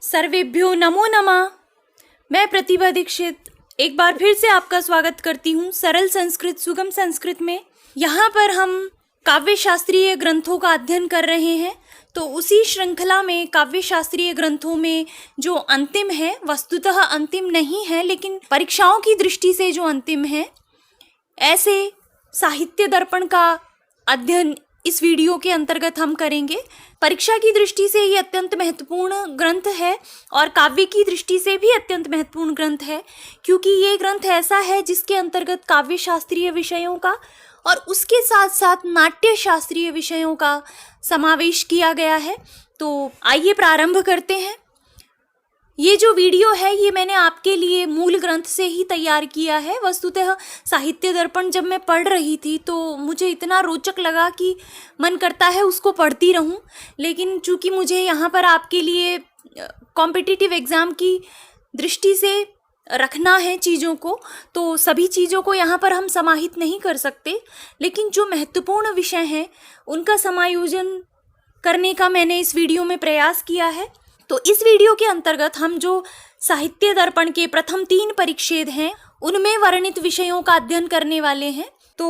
सर्वेभ्यो नमो नमः। मैं प्रतिभा दीक्षित एक बार फिर से आपका स्वागत करती हूँ सरल संस्कृत सुगम संस्कृत में। यहाँ पर हम काव्य शास्त्रीय ग्रंथों का अध्ययन कर रहे हैं। तो उसी श्रृंखला में काव्य शास्त्रीय ग्रंथों में जो अंतिम है, वस्तुतः अंतिम नहीं है लेकिन परीक्षाओं की दृष्टि से जो अंतिम है, ऐसे साहित्य दर्पण का अध्ययन इस वीडियो के अंतर्गत हम करेंगे। परीक्षा की दृष्टि से ये अत्यंत महत्वपूर्ण ग्रंथ है और काव्य की दृष्टि से भी अत्यंत महत्वपूर्ण ग्रंथ है, क्योंकि ये ग्रंथ ऐसा है जिसके अंतर्गत काव्य शास्त्रीय विषयों का और उसके साथ साथ नाट्य शास्त्रीय विषयों का समावेश किया गया है। तो आइए प्रारंभ करते हैं। ये जो वीडियो है ये मैंने आपके लिए मूल ग्रंथ से ही तैयार किया है। वस्तुतः साहित्य दर्पण जब मैं पढ़ रही थी तो मुझे इतना रोचक लगा कि मन करता है उसको पढ़ती रहूं, लेकिन चूंकि मुझे यहाँ पर आपके लिए कॉम्पिटिटिव एग्ज़ाम की दृष्टि से रखना है चीज़ों को, तो सभी चीज़ों को यहाँ पर हम समाहित नहीं कर सकते, लेकिन जो महत्वपूर्ण विषय हैं उनका समायोजन करने का मैंने इस वीडियो में प्रयास किया है। तो इस वीडियो के अंतर्गत हम जो साहित्य दर्पण के प्रथम 3 परिच्छेद हैं उनमें वर्णित विषयों का अध्ययन करने वाले हैं। तो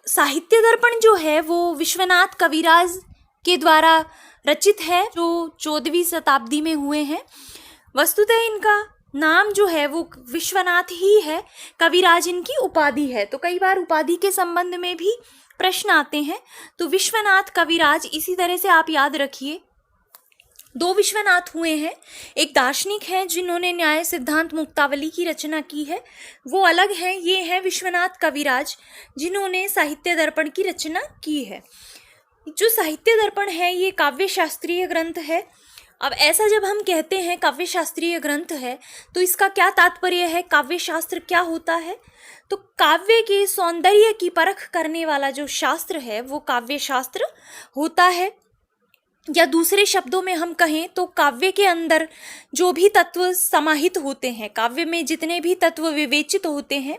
साहित्य दर्पण जो है वो विश्वनाथ कविराज के द्वारा रचित है, जो 14वीं शताब्दी में हुए हैं। वस्तुतः इनका नाम जो है वो विश्वनाथ ही है, कविराज इनकी उपाधि है। तो कई बार उपाधि के संबंध में भी प्रश्न आते हैं। तो विश्वनाथ कविराज इसी तरह से आप याद रखिए। 2 विश्वनाथ हुए हैं। एक दार्शनिक हैं जिन्होंने न्याय सिद्धांत मुक्तावली की रचना की है, वो अलग हैं। ये हैं विश्वनाथ कविराज जिन्होंने साहित्य दर्पण की रचना की है। जो साहित्य दर्पण है ये काव्य शास्त्रीय ग्रंथ है। अब ऐसा जब हम कहते हैं काव्य शास्त्रीय ग्रंथ है तो इसका क्या तात्पर्य है, काव्य शास्त्र क्या होता है? तो काव्य के सौंदर्य की परख करने वाला जो शास्त्र है वो काव्य शास्त्र होता है। या दूसरे शब्दों में हम कहें तो काव्य के अंदर जो भी तत्व समाहित होते हैं, काव्य में जितने भी तत्व विवेचित होते हैं,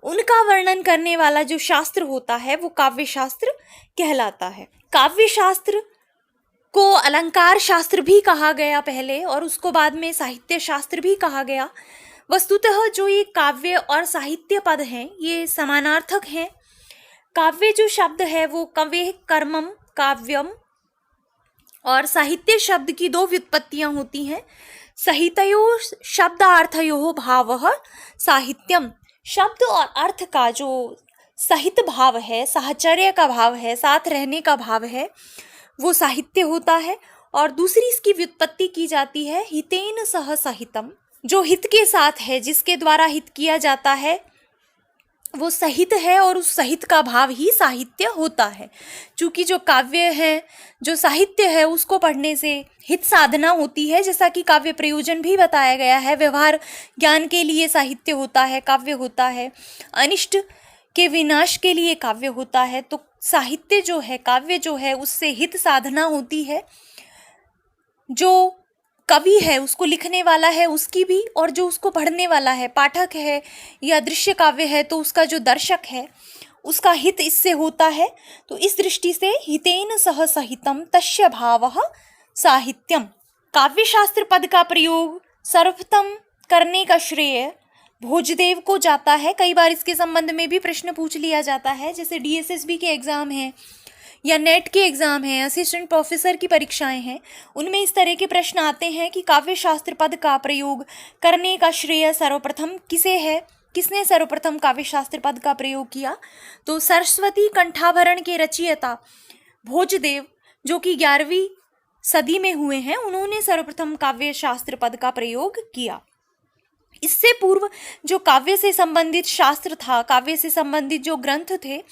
उनका वर्णन करने वाला जो शास्त्र होता है वो काव्य शास्त्र कहलाता है। काव्य शास्त्र को अलंकार शास्त्र भी कहा गया पहले, और उसको बाद में साहित्य शास्त्र भी कहा गया। वस्तुतः जो ये काव्य और साहित्य पद हैं ये समानार्थक हैं। काव्य जो शब्द है वो कवेः कर्मम काव्यम, और साहित्य शब्द की 2 व्युत्पत्तियां होती हैं। सहितयो शब्दार्थयो भावः साहित्यम, शब्द और अर्थ का जो सहित भाव है, साहचर्य का भाव है, साथ रहने का भाव है, वो साहित्य होता है। और दूसरी इसकी व्युत्पत्ति की जाती है हितेन सह सहितम, जो हित के साथ है, जिसके द्वारा हित किया जाता है वो सहित है, और उस सहित का भाव ही साहित्य होता है। क्योंकि जो काव्य है, जो साहित्य है, उसको पढ़ने से हित साधना होती है, जैसा कि काव्य प्रयोजन भी बताया गया है। व्यवहार ज्ञान के लिए साहित्य होता है, काव्य होता है। अनिष्ट के विनाश के लिए काव्य होता है। तो साहित्य जो है, काव्य जो है, उससे हित साधना होती है। जो कवि है, उसको लिखने वाला है, उसकी भी, और जो उसको पढ़ने वाला है, पाठक है या दृश्य काव्य है, तो उसका जो दर्शक है उसका हित इससे होता है। तो इस दृष्टि से हितेन सह सहितम तस्य भावः साहित्यम। काव्य शास्त्र पद का प्रयोग सर्वप्रथम करने का श्रेय भोजदेव को जाता है। कई बार इसके संबंध में भी प्रश्न पूछ लिया जाता है, जैसे DSSB के एग्जाम हैं या नेट के एग्ज़ाम हैं, असिस्टेंट प्रोफेसर की परीक्षाएं हैं, उनमें इस तरह के प्रश्न आते हैं कि काव्य शास्त्र पद का प्रयोग करने का श्रेय सर्वप्रथम किसे है, किसने सर्वप्रथम काव्य शास्त्र पद का प्रयोग किया? तो सरस्वती कंठाभरण के रचयिता भोजदेव, जो कि 11वीं सदी में हुए हैं, उन्होंने सर्वप्रथम काव्य शास्त्र पद का प्रयोग किया। इससे पूर्व जो काव्य से संबंधित शास्त्र था, काव्य से संबंधित जो ग्रंथ थे,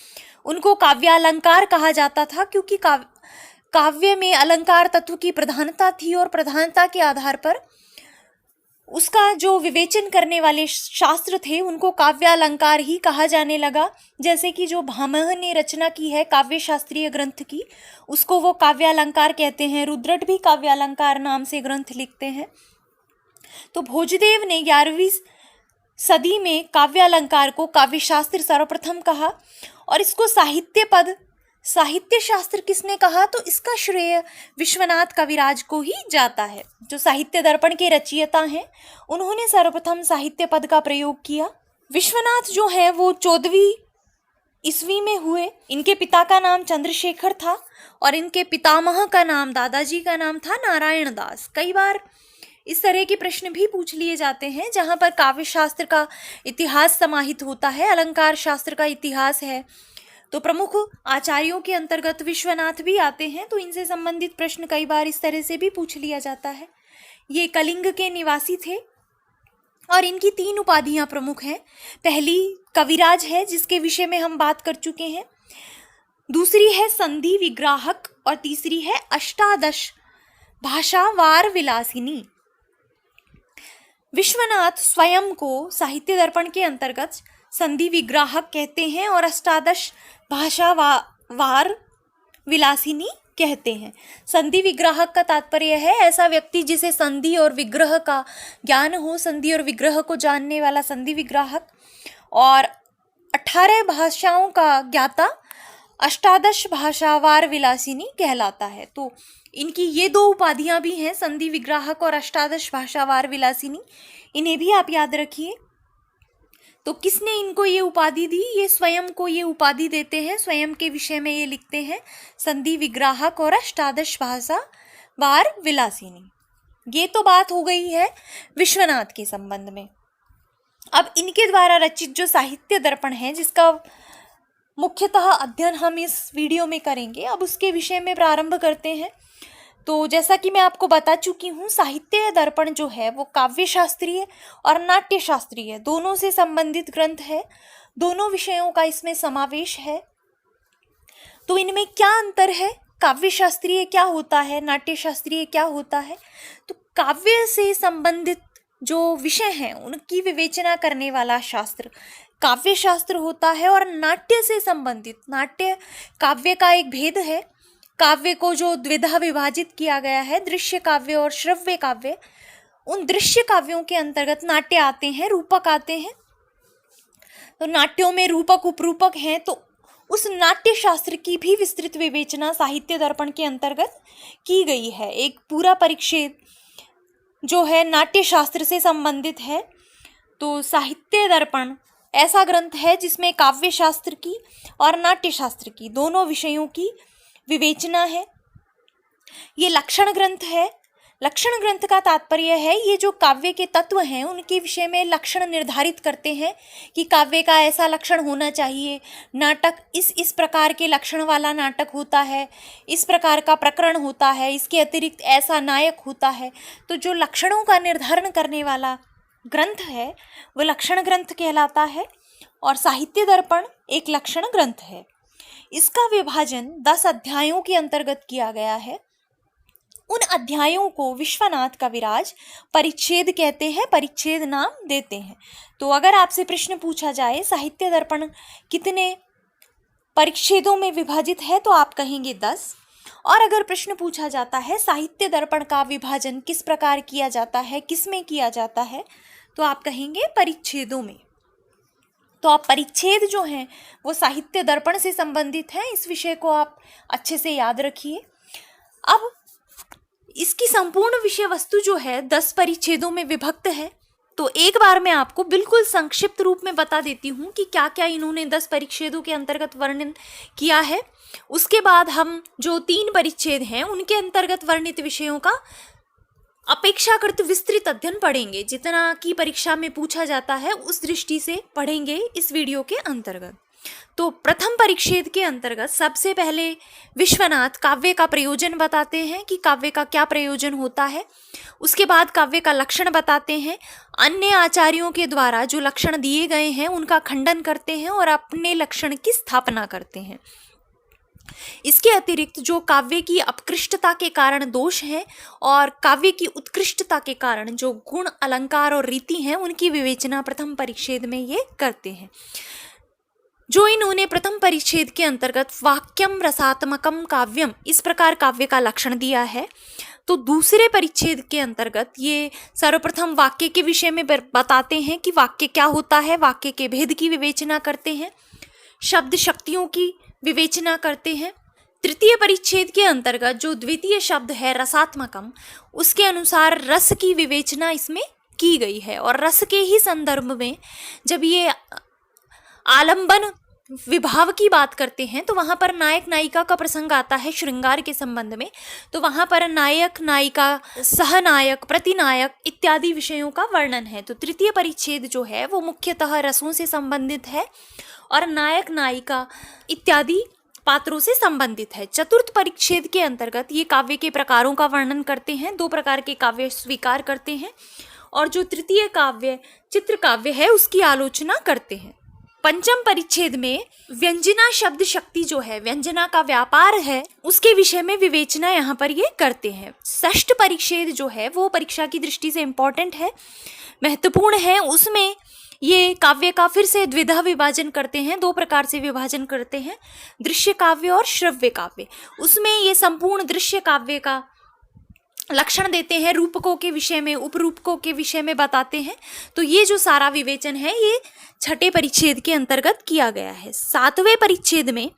उनको काव्यालंकार कहा जाता था, क्योंकि काव्य में अलंकार तत्व की प्रधानता थी, और प्रधानता के आधार पर उसका जो विवेचन करने वाले शास्त्र थे उनको काव्यालंकार ही कहा जाने लगा। जैसे कि जो भामह ने रचना की है काव्य शास्त्रीय ग्रंथ की, उसको वो काव्यालंकार कहते हैं। रुद्रट भी काव्यालंकार नाम से ग्रंथ लिखते हैं। तो भोजदेव ने 11वीं सदी में काव्यालंकार को काव्य शास्त्र सर्वप्रथम कहा, और इसको साहित्य पद साहित्य शास्त्र किसने कहा, तो इसका श्रेय विश्वनाथ कविराज को ही जाता है। जो साहित्य दर्पण के रचयिता हैं, उन्होंने सर्वप्रथम साहित्य पद का प्रयोग किया। विश्वनाथ जो है वो 14वीं ईस्वी में हुए। इनके पिता का नाम चंद्रशेखर था और इनके पितामह का नाम, दादाजी का नाम था नारायण दास। कई बार इस तरह के प्रश्न भी पूछ लिए जाते हैं जहाँ पर काव्य शास्त्र का इतिहास समाहित होता है, अलंकार शास्त्र का इतिहास है, तो प्रमुख आचार्यों के अंतर्गत विश्वनाथ भी आते हैं। तो इनसे संबंधित प्रश्न कई बार इस तरह से भी पूछ लिया जाता है। ये कलिंग के निवासी थे और इनकी 3 उपाधियां प्रमुख हैं। पहली कविराज है, जिसके विषय में हम बात कर चुके हैं। दूसरी है संधि विग्राहक और तीसरी है अष्टादश भाषावार विलासिनी। विश्वनाथ स्वयं को साहित्य दर्पण के अंतर्गत संधि विग्राहक कहते हैं और अष्टादश भाषावार विलासिनी कहते हैं। संधि विग्राहक का तात्पर्य है ऐसा व्यक्ति जिसे संधि और विग्रह का ज्ञान हो, संधि और विग्रह को जानने वाला संधि विग्राहक। और 18 भाषाओं का ज्ञाता अष्टादश भाषावार विलासिनी कहलाता है। तो इनकी ये 2 उपाधियां भी हैं, संधि विग्राहक और अष्टादश भाषावार विलासिनी। इन्हें भी आप याद रखिए। तो किसने इनको ये उपाधि दी, ये स्वयं को ये उपाधि देते हैं, स्वयं के विषय में ये लिखते हैं, संधि विग्राहक और अष्टादश भाषावार विलासिनी। ये तो बात हो गई है विश्वनाथ के संबंध में। अब इनके द्वारा रचित जो साहित्य दर्पण है, जिसका मुख्यतः अध्ययन हम इस वीडियो में करेंगे, अब उसके विषय में प्रारंभ करते हैं। तो जैसा कि मैं आपको बता चुकी हूँ, साहित्य दर्पण जो है वो काव्य शास्त्रीय और नाट्य शास्त्रीय दोनों से संबंधित ग्रंथ है। दोनों विषयों का इसमें समावेश है। तो इनमें क्या अंतर है, काव्य शास्त्रीय क्या होता है, नाट्य शास्त्रीय क्या होता है? तो काव्य से संबंधित जो विषय हैं उनकी विवेचना करने वाला शास्त्र काव्य शास्त्र होता है और नाट्य से संबंधित, नाट्य काव्य का एक भेद है। काव्य को जो द्विधा विभाजित किया गया है, दृश्य काव्य और श्रव्य काव्य, उन दृश्य काव्यों के अंतर्गत नाट्य आते हैं, रूपक आते हैं। तो नाट्यों में रूपक उपरूपक हैं, तो उस नाट्य शास्त्र की भी विस्तृत विवेचना साहित्य दर्पण के अंतर्गत की गई है। एक पूरा परिच्छेद जो है नाट्य शास्त्र से संबंधित है। तो साहित्य दर्पण ऐसा ग्रंथ है जिसमें काव्य शास्त्र की और नाट्य शास्त्र की दोनों विषयों की विवेचना है। ये लक्षण ग्रंथ है। लक्षण ग्रंथ का तात्पर्य है ये जो काव्य के तत्व हैं उनके विषय में लक्षण निर्धारित करते हैं कि काव्य का ऐसा लक्षण होना चाहिए, नाटक इस प्रकार के लक्षण वाला नाटक होता है, इस प्रकार का प्रकरण होता है, इसके अतिरिक्त ऐसा नायक होता है। तो जो लक्षणों का निर्धारण करने वाला ग्रंथ है वो लक्षण ग्रंथ कहलाता है और साहित्य दर्पण एक लक्षण ग्रंथ है। इसका विभाजन 10 अध्यायों के अंतर्गत किया गया है। उन अध्यायों को विश्वनाथ कविराज परिच्छेद कहते हैं, परिच्छेद नाम देते हैं। तो अगर आपसे प्रश्न पूछा जाए साहित्य दर्पण कितने परिच्छेदों में विभाजित है तो आप कहेंगे 10। और अगर प्रश्न पूछा जाता है साहित्य दर्पण का विभाजन किस प्रकार किया जाता है, किस में किया जाता है, तो आप कहेंगे परिच्छेदों में। तो आप परिच्छेद जो हैं वो साहित्य दर्पण से संबंधित हैं। इस विषय को आप अच्छे से याद रखिए। अब इसकी संपूर्ण विषय वस्तु जो है 10 परिच्छेदों में विभक्त है। तो एक बार मैं आपको बिल्कुल संक्षिप्त रूप में बता देती हूँ कि क्या क्या इन्होंने 10 परिच्छेदों के अंतर्गत वर्णन किया है। उसके बाद हम जो 3 परिच्छेद हैं उनके अंतर्गत वर्णित विषयों का अपेक्षाकृत विस्तृत अध्ययन पढ़ेंगे। जितना की परीक्षा में पूछा जाता है उस दृष्टि से पढ़ेंगे इस वीडियो के अंतर्गत। तो प्रथम परिच्छेद के अंतर्गत सबसे पहले विश्वनाथ काव्य का प्रयोजन बताते हैं कि काव्य का क्या प्रयोजन होता है। उसके बाद काव्य का लक्षण बताते हैं। अन्य आचार्यों के द्वारा जो लक्षण दिए गए हैं उनका खंडन करते हैं और अपने लक्षण की स्थापना करते हैं। इसके अतिरिक्त जो काव्य की अपकृष्टता के कारण दोष हैं और काव्य की उत्कृष्टता के कारण जो गुण, अलंकार और रीति हैं उनकी विवेचना प्रथम परिच्छेद में ये करते हैं। जो इन्होंने प्रथम परिच्छेद के अंतर्गत वाक्यम रसात्मकम काव्यम इस प्रकार काव्य का लक्षण दिया है, तो दूसरे परिच्छेद के अंतर्गत ये सर्वप्रथम वाक्य के विषय में बताते हैं कि वाक्य क्या होता है, वाक्य के भेद की विवेचना करते हैं, शब्द शक्तियों की विवेचना करते हैं। तृतीय परिच्छेद के अंतर्गत जो द्वितीय शब्द है रसात्मकम, उसके अनुसार रस की विवेचना इसमें की गई है। और रस के ही संदर्भ में जब ये आलंबन विभाव की बात करते हैं तो वहां पर नायक नायिका का प्रसंग आता है श्रृंगार के संबंध में। तो वहां पर नायक नायिका, सहनायक, प्रतिनायक इत्यादि विषयों का वर्णन है। तो तृतीय परिच्छेद जो है वो मुख्यतः रसों से संबंधित है और नायक नायिका इत्यादि पात्रों से संबंधित है। चतुर्थ परिच्छेद के अंतर्गत ये काव्य के प्रकारों का वर्णन करते हैं, 2 प्रकार के काव्य स्वीकार करते हैं और जो तृतीय काव्य चित्र काव्य है उसकी आलोचना करते हैं। पंचम परिच्छेद में व्यंजना शब्द शक्ति जो है, व्यंजना का व्यापार है, उसके विषय में विवेचना यहाँ पर ये करते हैं। षष्ठ परिच्छेद जो है वो परीक्षा की दृष्टि से इम्पोर्टेंट है, महत्वपूर्ण है। उसमें ये काव्य का फिर से द्विधा विभाजन करते हैं, 2 प्रकार से विभाजन करते हैं, दृश्य काव्य और श्रव्य काव्य। उसमें ये संपूर्ण दृश्य काव्य का लक्षण देते हैं, रूपकों के विषय में, उपरूपकों के विषय में बताते हैं। तो ये जो सारा विवेचन है ये छठे परिच्छेद के अंतर्गत किया गया है। 7वें परिच्छेद में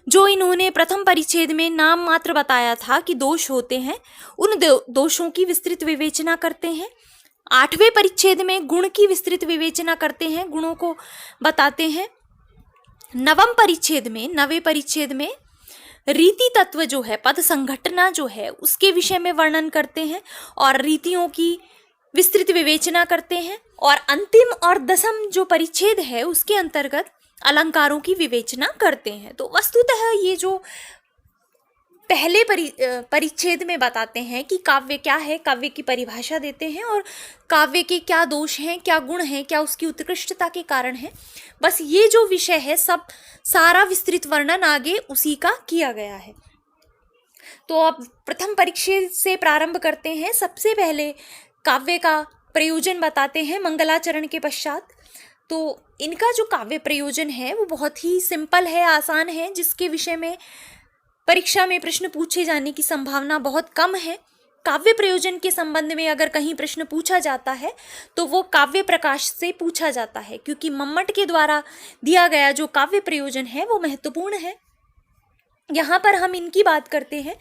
जो इन्होंने प्रथम परिच्छेद में नाम मात्र बताया था कि दोष होते हैं, उन दोषों की विस्तृत विवेचना करते हैं। 8वें परिच्छेद में गुण की विस्तृत विवेचना करते हैं, गुणों को बताते हैं। 9वें परिच्छेद में रीति तत्व जो है, पद संघटना जो है, उसके विषय में वर्णन करते हैं और रीतियों की विस्तृत विवेचना करते हैं। और अंतिम और 10वां जो परिच्छेद है उसके अंतर्गत अलंकारों की विवेचना करते हैं। तो वस्तुतः ये जो पहले परिच्छेद में बताते हैं कि काव्य क्या है, काव्य की परिभाषा देते हैं और काव्य के क्या दोष हैं, क्या गुण हैं, क्या उसकी उत्कृष्टता के कारण है, बस ये जो विषय है सब सारा विस्तृत वर्णन आगे उसी का किया गया है। तो अब प्रथम परिच्छेद से प्रारंभ करते हैं। सबसे पहले काव्य का प्रयोजन बताते हैं मंगलाचरण के पश्चात। तो इनका जो काव्य प्रयोजन है वो बहुत ही सिंपल है, आसान है, जिसके विषय में परीक्षा में प्रश्न पूछे जाने की संभावना बहुत कम है। काव्य प्रयोजन के संबंध में अगर कहीं प्रश्न पूछा जाता है तो वो काव्य प्रकाश से पूछा जाता है, क्योंकि मम्मट के द्वारा दिया गया जो काव्य प्रयोजन है वो महत्वपूर्ण है। यहाँ पर हम इनकी बात करते हैं।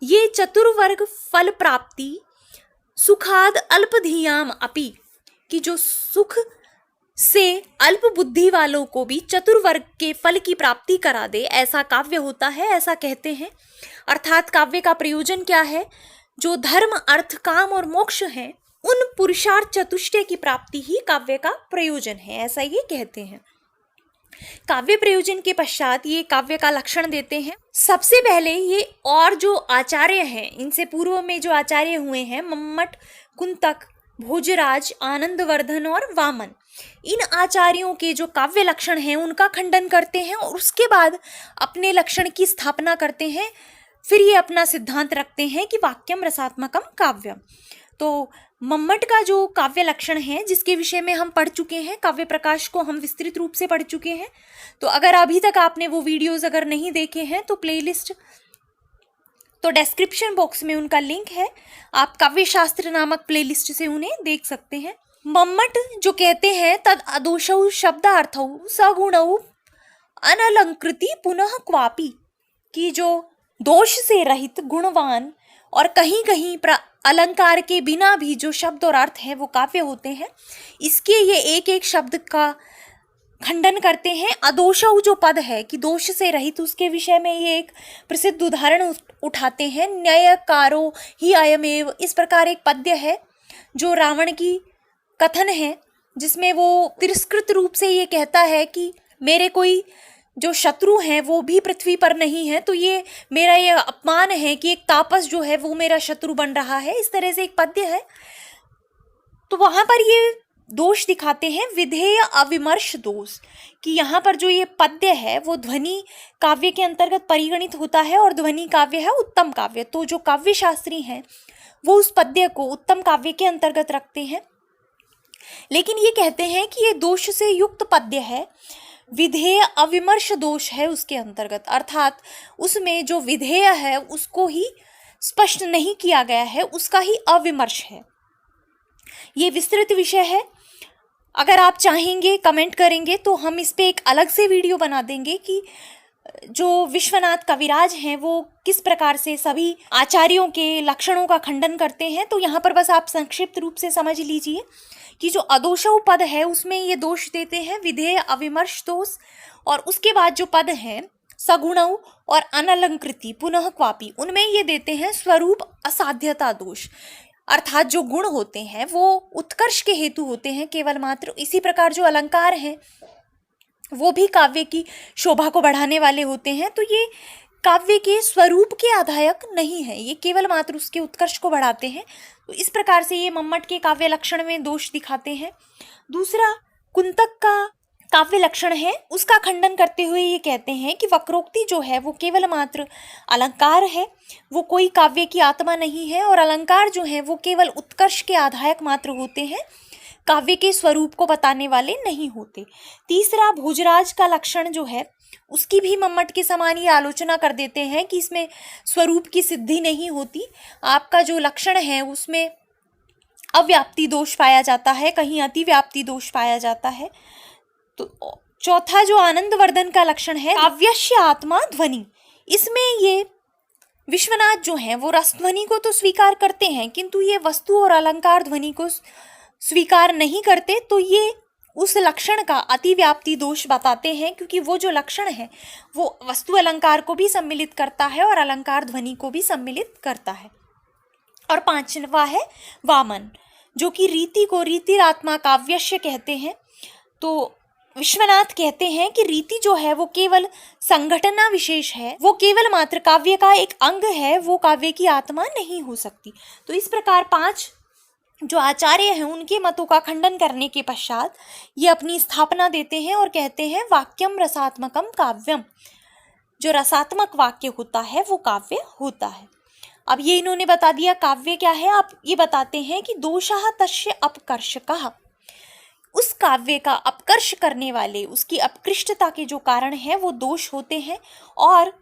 ये चतुर्वर्ग फल प्राप्ति सुखाद अल्पधियाम अपि, कि जो सुख से अल्प बुद्धि वालों को भी चतुर्वर्ग के फल की प्राप्ति करा दे, ऐसा काव्य होता है, ऐसा कहते हैं। अर्थात काव्य का प्रयोजन क्या है? जो धर्म, अर्थ, काम और मोक्ष हैं, उन पुरुषार्थ चतुष्टय की प्राप्ति ही काव्य का प्रयोजन है, ऐसा ये कहते हैं। काव्य प्रयोजन के पश्चात ये काव्य का लक्षण देते हैं। सबसे पहले ये और जो आचार्य हैं, इनसे पूर्व में जो आचार्य हुए हैं, मम्मट, कुंतक, भोजराज, आनंदवर्धन और वामन, इन आचार्यों के जो काव्य लक्षण हैं उनका खंडन करते हैं और उसके बाद अपने लक्षण की स्थापना करते हैं। फिर ये अपना सिद्धांत रखते हैं कि वाक्यम रसात्मकम काव्यम। तो मम्मट का जो काव्य लक्षण है, जिसके विषय में हम पढ़ चुके हैं, काव्य प्रकाश को हम विस्तृत रूप से पढ़ चुके हैं। तो अगर अभी तक आपने वो वीडियोस अगर नहीं देखे हैं तो प्लेलिस्ट, तो डिस्क्रिप्शन बॉक्स में उनका लिंक है, आप काव्य शास्त्र नामक प्लेलिस्ट से उन्हें देख सकते हैं। मम्मट जो कहते हैं तद अदोषौ शब्दार्थौ सगुणौ अनलंकृति पुनः क्वापि, कि जो दोष से रहित, गुणवान और कहीं कहीं अलंकार के बिना भी जो शब्द और अर्थ हैं वो काव्य होते हैं। इसके ये एक एक शब्द का खंडन करते हैं। अदोषौ जो पद है कि दोष से रहित, उसके विषय में ये एक प्रसिद्ध उदाहरण उठाते हैं। न्यायकारो ही अयमेव, इस प्रकार एक पद्य है जो रावण की कथन है, जिसमें वो तिरस्कृत रूप से ये कहता है कि मेरे कोई जो शत्रु हैं वो भी पृथ्वी पर नहीं है, तो ये मेरा ये अपमान है कि एक तापस जो है वो मेरा शत्रु बन रहा है। इस तरह से एक पद्य है। तो वहां पर ये दोष दिखाते हैं, विधेय अविमर्श दोष, कि यहाँ पर जो ये पद्य है वो ध्वनि काव्य के अंतर्गत परिगणित होता है और ध्वनि काव्य है उत्तम काव्य। तो जो काव्य शास्त्री हैं वो उस पद्य को उत्तम काव्य के अंतर्गत रखते हैं, लेकिन ये कहते हैं कि ये दोष से युक्त पद्य है, विधेय अविमर्श दोष है उसके अंतर्गत, अर्थात उसमें जो विधेय है उसको ही स्पष्ट नहीं किया गया है, उसका ही अविमर्श है। ये विस्तृत विषय है। अगर आप चाहेंगे, कमेंट करेंगे तो हम इस पे एक अलग से वीडियो बना देंगे कि जो विश्वनाथ कविराज हैं वो किस प्रकार से सभी आचार्यों के लक्षणों का खंडन करते हैं। तो यहाँ पर बस आप संक्षिप्त रूप से समझ लीजिए कि जो अदोषौ पद है उसमें ये दोष देते हैं विधेय अविमर्श दोष, और उसके बाद जो पद हैं सगुणौ और अनलंकृति पुनः क्वापी, उनमें ये देते हैं स्वरूप असाध्यता दोष, अर्थात जो गुण होते हैं वो उत्कर्ष के हेतु होते हैं केवल मात्र। इसी प्रकार जो अलंकार हैं वो भी काव्य की शोभा को बढ़ाने वाले होते हैं, तो ये काव्य के स्वरूप के आधायक नहीं है, ये केवल मात्र उसके उत्कर्ष को बढ़ाते हैं। तो इस प्रकार से ये मम्मट के काव्य लक्षण में दोष दिखाते हैं। दूसरा कुंतक का काव्य लक्षण है, उसका खंडन करते हुए ये कहते हैं कि वक्रोक्ति जो है वो केवल मात्र अलंकार है, वो कोई काव्य की आत्मा नहीं है, और अलंकार जो है वो केवल उत्कर्ष के आधायक मात्र होते हैं, काव्य के स्वरूप को बताने वाले नहीं होते। तीसरा भोजराज का लक्षण जो है उसकी भी मम्मट के समान ही आलोचना कर देते हैं कि इसमें स्वरूप की सिद्धि नहीं होती, आपका जो लक्षण है उसमें अव्याप्ति दोष पाया जाता है, कहीं अतिव्याप्ति दोष पाया जाता है। तो चौथा जो आनंदवर्धन का लक्षण है काव्यस्य आत्मा ध्वनि, इसमें ये विश्वनाथ जो हैं वो रसध्वनि को तो स्वीकार करते हैं किंतु ये वस्तु और अलंकार ध्वनि को स्वीकार नहीं करते, तो ये उस लक्षण का अतिव्याप्ति दोष बताते हैं, क्योंकि वो जो लक्षण है वो वस्तु अलंकार को भी सम्मिलित करता है और अलंकार ध्वनि को भी सम्मिलित करता है। और पांचवा है वामन, जो कि रीति को रीतिरात्मा काव्यस्य कहते हैं। तो विश्वनाथ कहते हैं कि रीति जो है वो केवल संघटना विशेष है, वो केवल मात्र काव्य का एक अंग है, वो काव्य की आत्मा नहीं हो सकती। तो इस प्रकार 5 जो आचार्य हैं उनके मतों का खंडन करने के पश्चात ये अपनी स्थापना देते हैं और कहते हैं वाक्यम रसात्मकम काव्यम, जो रसात्मक वाक्य होता है वो काव्य होता है। अब ये इन्होंने बता दिया काव्य क्या है। आप ये बताते हैं कि दोषः तस्य अपकर्षकः, उस काव्य का अपकर्ष करने वाले उसकी अपकृष्टता के जो कारण है वो दोष होते हैं, और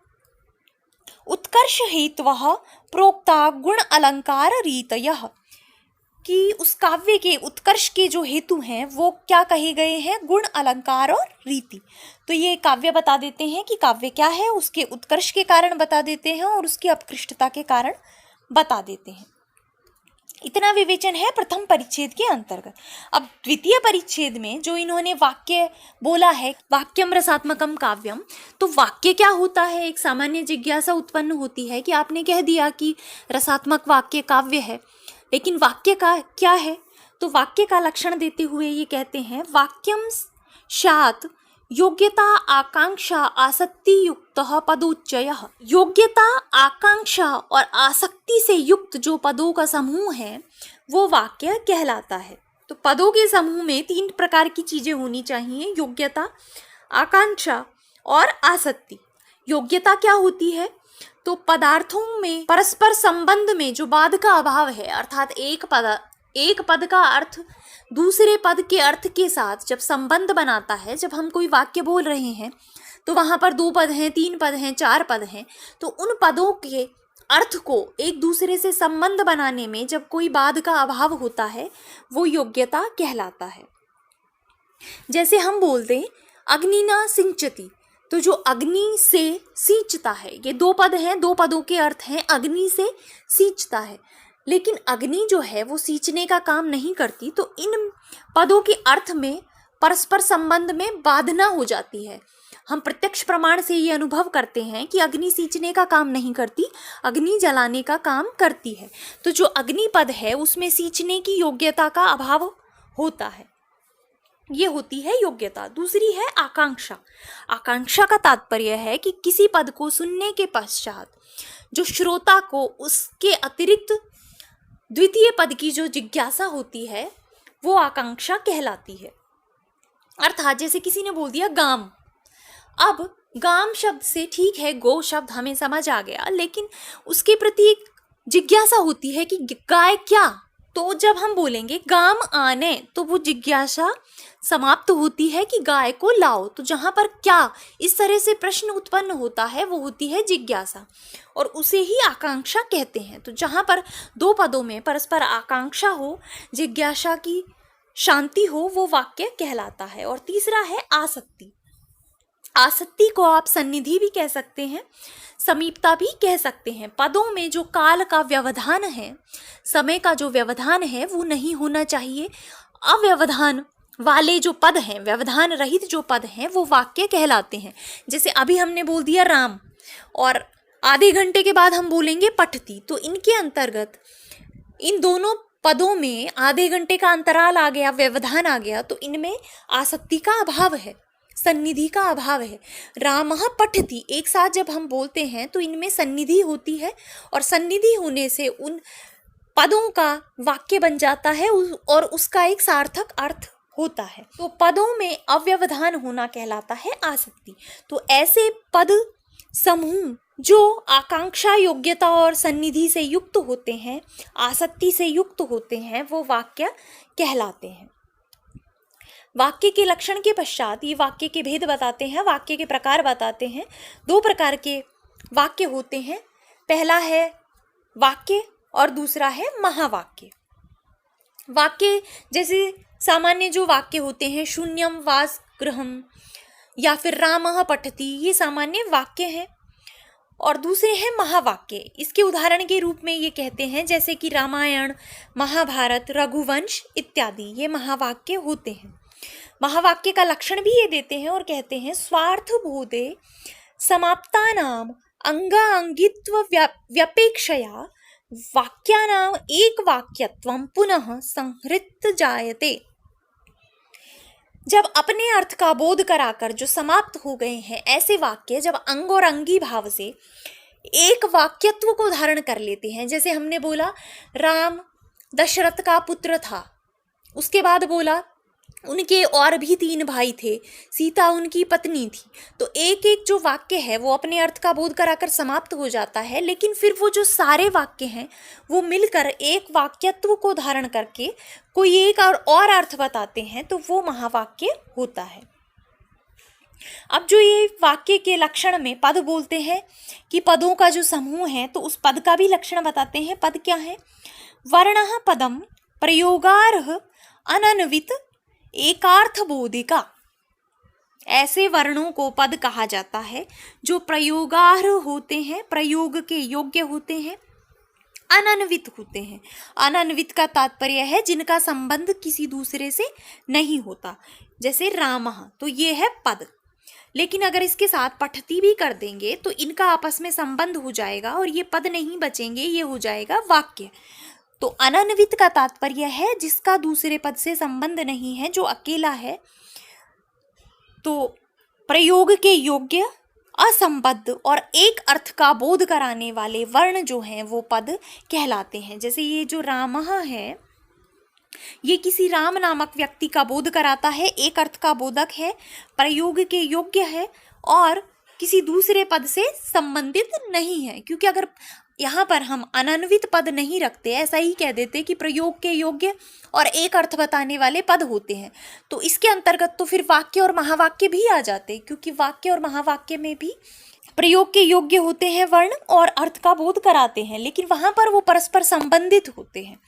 उत्कर्ष हेतवः प्रोक्ता गुण अलंकार रीतयः, कि उस काव्य के उत्कर्ष के जो हेतु हैं वो क्या कहे गए हैं, गुण अलंकार और रीति। तो ये काव्य बता देते हैं कि काव्य क्या है, उसके उत्कर्ष के कारण बता देते हैं और उसकी अपकृष्टता के कारण बता देते हैं। इतना विवेचन है प्रथम परिच्छेद के अंतर्गत। अब द्वितीय परिच्छेद में जो इन्होंने वाक्य बोला है वाक्यम रसात्मकम काव्यम, तो वाक्य क्या होता है, एक सामान्य जिज्ञासा उत्पन्न होती है कि आपने कह दिया कि रसात्मक वाक्य काव्य है, लेकिन वाक्य का क्या है। तो वाक्य का लक्षण देते हुए ये कहते हैं वाक्यम स्यात् योग्यता आकांक्षा आसक्ति युक्त पदोच्चयः, योग्यता आकांक्षा और आसक्ति से युक्त जो पदों का समूह है वो वाक्य कहलाता है। तो पदों के समूह में 3 प्रकार की चीजें होनी चाहिए, योग्यता, आकांक्षा और आसक्ति। योग्यता क्या होती है, तो पदार्थों में परस्पर संबंध में जो बाध का अभाव है, अर्थात एक पद का अर्थ दूसरे पद के अर्थ के साथ जब संबंध बनाता है, जब हम कोई वाक्य बोल रहे हैं तो वहां पर 2 पद हैं, 3 पद हैं, 4 पद हैं, तो उन पदों के अर्थ को एक दूसरे से संबंध बनाने में जब कोई बाध का अभाव होता है वो योग्यता कहलाता है। जैसे हम बोलते हैं अग्निना सिंचति, तो जो अग्नि से सींचता है, ये 2 पद हैं, 2 पदों के अर्थ हैं अग्नि से सींचता है, लेकिन अग्नि जो है वो सींचने का काम नहीं करती, तो इन पदों के अर्थ में परस्पर संबंध में बाधना हो जाती है। हम प्रत्यक्ष प्रमाण से ये अनुभव करते हैं कि अग्नि सींचने का काम नहीं करती, अग्नि जलाने का काम करती है। तो जो अग्नि पद है उसमें सींचने की योग्यता का अभाव होता है, ये होती है योग्यता। दूसरी है आकांक्षा। आकांक्षा का तात्पर्य है कि किसी पद को सुनने के पश्चात जो श्रोता को उसके अतिरिक्त द्वितीय पद की जो जिज्ञासा होती है वो आकांक्षा कहलाती है। अर्थात जैसे किसी ने बोल दिया गाम, अब गाम शब्द से ठीक है गो शब्द हमें समझ आ गया, लेकिन उसके प्रति एक जिज्ञासा होती है कि गाय क्या। तो जब हम बोलेंगे गाम आने, तो वो जिज्ञासा समाप्त होती है कि गाय को लाओ। तो जहाँ पर क्या इस तरह से प्रश्न उत्पन्न होता है वो होती है जिज्ञासा, और उसे ही आकांक्षा कहते हैं। तो जहाँ पर 2 पदों में परस्पर आकांक्षा हो, जिज्ञासा की शांति हो, वो वाक्य कहलाता है। और तीसरा है आसक्ति। आसक्ति को आप सन्निधि भी कह सकते हैं, समीपता भी कह सकते हैं। पदों में जो काल का व्यवधान है, समय का जो व्यवधान है, वो नहीं होना चाहिए। अव्यवधान वाले जो पद हैं, व्यवधान रहित जो पद हैं, वो वाक्य कहलाते हैं। जैसे अभी हमने बोल दिया राम, और आधे घंटे के बाद हम बोलेंगे पठती, तो इनके अंतर्गत इन दोनों पदों में आधे घंटे का अंतराल आ गया, व्यवधान आ गया, तो इनमें आसक्ति का अभाव है, सन्निधि का अभाव है। रामः पठति एक साथ जब हम बोलते हैं तो इनमें सन्निधि होती है, और सन्निधि होने से उन पदों का वाक्य बन जाता है और उसका एक सार्थक अर्थ होता है। तो पदों में अव्यवधान होना कहलाता है आसक्ति। तो ऐसे पद समूह जो आकांक्षा, योग्यता और सन्निधि से युक्त होते हैं, आसक्ति से युक्त होते हैं, वो वाक्य कहलाते हैं। वाक्य के लक्षण के पश्चात ये वाक्य के भेद बताते हैं, वाक्य के प्रकार बताते हैं। 2 प्रकार के वाक्य होते हैं, पहला है वाक्य और दूसरा है महावाक्य। वाक्य जैसे सामान्य जो वाक्य होते हैं, शून्यम वास गृहम या फिर रामः पठति, ये सामान्य वाक्य हैं। और दूसरे हैं महावाक्य। इसके उदाहरण के रूप में ये कहते हैं जैसे कि रामायण, महाभारत, रघुवंश इत्यादि, ये महावाक्य होते हैं। महावाक्य का लक्षण भी ये देते हैं और कहते हैं स्वार्थ बोधे समाप्तानाम अंगांगित्व व्यपेक्षया वाक्यानाम एक वाक्यत्वं पुनः संहृत जायते। जब अपने अर्थ का बोध कराकर जो समाप्त हो गए हैं ऐसे वाक्य जब अंग और अंगी भाव से एक वाक्यत्व को धारण कर लेते हैं, जैसे हमने बोला राम दशरथ का पुत्र था, उसके बाद बोला उनके और भी 3 भाई थे, सीता उनकी पत्नी थी, तो एक एक जो वाक्य है वो अपने अर्थ का बोध कराकर समाप्त हो जाता है, लेकिन फिर वो जो सारे वाक्य हैं वो मिलकर एक वाक्यत्व को धारण करके कोई एक और अर्थ बताते हैं, तो वो महावाक्य होता है। अब जो ये वाक्य के लक्षण में पद बोलते हैं कि पदों का जो समूह है, तो उस पद का भी लक्षण बताते हैं। पद क्या है? वर्णः पदम प्रयोगार्ह अनन्वित एकार्थ बोधिका। ऐसे वर्णों को पद कहा जाता है जो प्रयोगार्ह होते हैं, प्रयोग के योग्य होते हैं, अनन्वित होते हैं। अनन्वित का तात्पर्य है जिनका संबंध किसी दूसरे से नहीं होता, जैसे रामः, तो ये है पद। लेकिन अगर इसके साथ पठती भी कर देंगे तो इनका आपस में संबंध हो जाएगा और ये पद नहीं बचेंगे, ये हो जाएगा वाक्य। तो अनन्वित का तात्पर्य है जिसका दूसरे पद से संबंध नहीं है, जो अकेला है। तो प्रयोग के योग्य, असंबद्ध और एक अर्थ का बोध कराने वाले वर्ण जो हैं वो पद कहलाते हैं। जैसे ये जो रामः है, ये किसी राम नामक व्यक्ति का बोध कराता है, एक अर्थ का बोधक है, प्रयोग के योग्य है और किसी दूसरे पद से संबंधित नहीं है। क्योंकि अगर यहाँ पर हम अनन्वित पद नहीं रखते, ऐसा ही कह देते कि प्रयोग के योग्य और एक अर्थ बताने वाले पद होते हैं, तो इसके अंतर्गत तो फिर वाक्य और महावाक्य भी आ जाते, क्योंकि वाक्य और महावाक्य में भी प्रयोग के योग्य होते हैं वर्ण और अर्थ का बोध कराते हैं, लेकिन वहाँ पर वो परस्पर संबंधित होते हैं।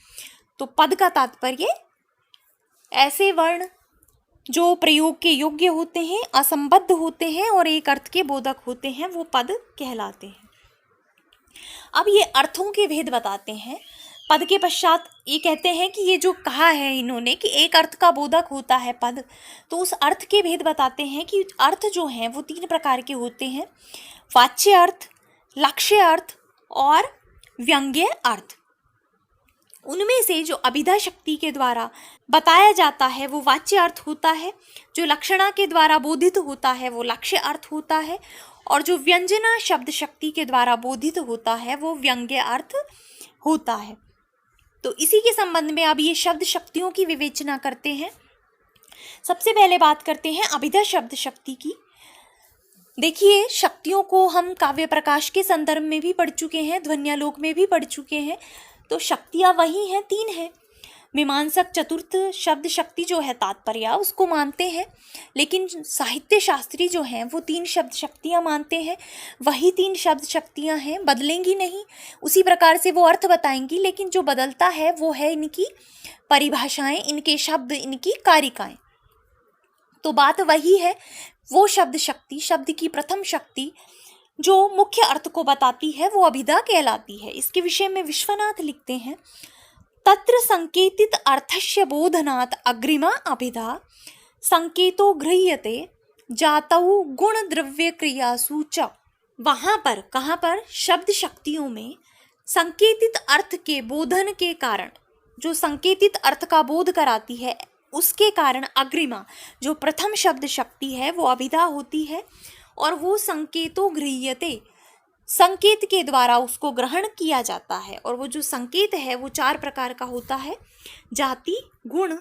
तो पद का तात्पर्य ऐसे वर्ण जो प्रयोग के योग्य होते हैं, असंबद्ध होते हैं और एक अर्थ के बोधक होते हैं, वो पद कहलाते हैं। अब ये अर्थों के भेद बताते हैं। पद के पश्चात ये कहते हैं कि ये जो कहा है इन्होंने कि एक अर्थ का बोधक होता है पद, तो उस अर्थ के भेद बताते हैं कि अर्थ जो हैं वो 3 प्रकार के होते हैं, वाच्य अर्थ, लक्ष्य अर्थ और व्यंग्य अर्थ। उनमें से जो अभिधा शक्ति के द्वारा बताया जाता है वो वाच्य अर्थ होता है, जो लक्षणा के द्वारा बोधित होता है वो लक्ष्य अर्थ होता है, और जो व्यंजना शब्द शक्ति के द्वारा बोधित होता है वो व्यंग्य अर्थ होता है। तो इसी के संबंध में अब ये शब्द शक्तियों की विवेचना करते हैं। सबसे पहले बात करते हैं अभिधा शब्द शक्ति की। देखिए, शक्तियों को हम काव्य प्रकाश के संदर्भ में भी पढ़ चुके हैं, ध्वन्यालोक में भी पढ़ चुके हैं। तो शक्तियाँ वही हैं, 3 हैं। मीमांसक चतुर्थ शब्द शक्ति जो है तात्पर्य उसको मानते हैं, लेकिन साहित्य शास्त्री जो हैं वो 3 शब्द शक्तियाँ मानते हैं। वही 3 शब्द शक्तियाँ हैं, बदलेंगी नहीं, उसी प्रकार से वो अर्थ बताएंगी, लेकिन जो बदलता है वो है इनकी परिभाषाएं, इनके शब्द, इनकी कारिकाएं। तो बात वही है, वो शब्द शक्ति, शब्द की प्रथम शक्ति जो मुख्य अर्थ को बताती है, वो अभिधा कहलाती है। इसके विषय में विश्वनाथ लिखते हैं, तत्र संकेतित अर्थस्य बोधनात् अग्रिमा अभिधा संकेतो गृह्यते जातौ गुण द्रव्य क्रियासु च। वहां पर, कहाँ पर? शब्द शक्तियों में संकेतित अर्थ के बोधन के कारण, जो संकेतित अर्थ का बोध कराती है, उसके कारण अग्रिमा, जो प्रथम शब्द शक्ति है, वो अभिधा होती है और वो संकेतो गृह्यते, संकेत के द्वारा उसको ग्रहण किया जाता है। और वो जो संकेत है वो 4 प्रकार का होता है, जाति, गुण,